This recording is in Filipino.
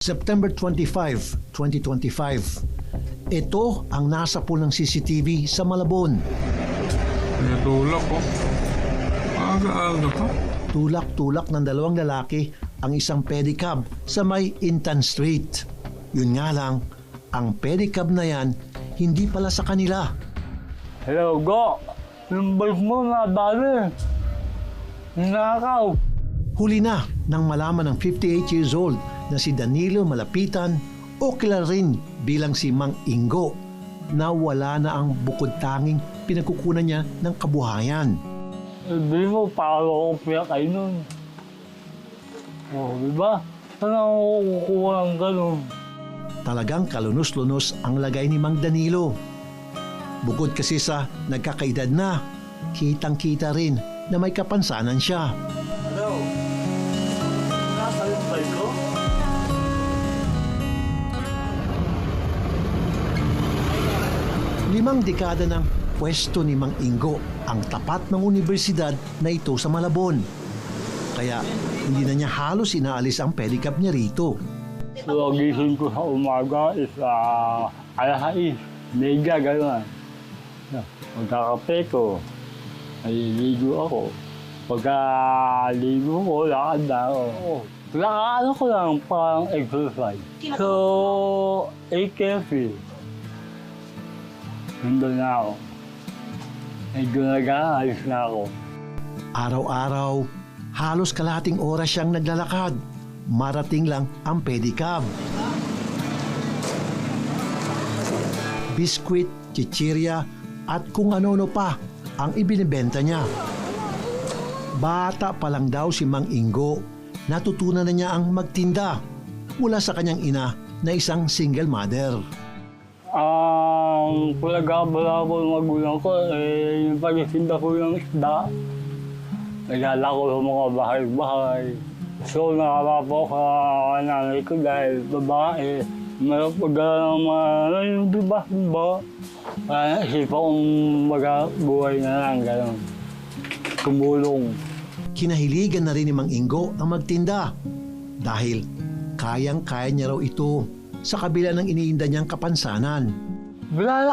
September 25, 2025. Ito ang nasa pool ng CCTV sa Malabon. Natulak ko. Aga-aga pa. Tulak-tulak ng dalawang lalaki ang isang pedicab sa may Intan Street. Yun nga lang, ang pedicab na yan hindi pala sa kanila. Hello, Go! Yung balik mo na dali. Nakaw. Huli na nang malaman ng 58 years old na si Danilo Malapitan o kilala rin bilang si Mang Ingo na wala na ang bukod tanging pinagkukunan niya ng kabuhayan. Hindi mo, paano ako pinakay nun? Diba? Saan ako kukuha ng gano'n? Talagang kalunos-lunos ang lagay ni Mang Danilo. Bukod kasi sa nagkakaedad na, kitang-kita rin na may kapansanan siya. Hello? Nasa yung bike ko? Limang dekada ng pwesto ni Mang Ingo ang tapat ng universidad na ito sa Malabon. Kaya hindi na niya halos inaalis ang pedicab niya rito. So, gising ko sa umaga is alas 6. Mega, gano'n. Magkakape ko. Naliligo ako. Pagkaligo ko, lakad na ako. Ano ko lang, parang exercise. So, 8 nandun na ako. Medyo nag-aalis na ako. Araw-araw, halos kalahating oras siyang naglalakad. Marating lang ang pedicab. Biskwit, chichirya at kung ano-ano pa ang ibinibenta niya. Bata pa lang daw si Mang Ingo, natutunan na niya ang magtinda mula sa kanyang ina na isang single mother. Ang pinag-abala ko ng magulang ko, yung pag-isinda ko ng isda. Naglalako sa mga bahay-bahay. So, nakakapo ka nanay ko dahil babae. Mayroon pag-gala ng mga, yung diba? Isipan kong mag-buhay na lang, gano'n. Tumulong. Kinahiligan na rin ni Mang Ingo ang magtinda dahil kayang-kaya niya raw ito sa kabila ng iniinda niyang kapansanan. Wala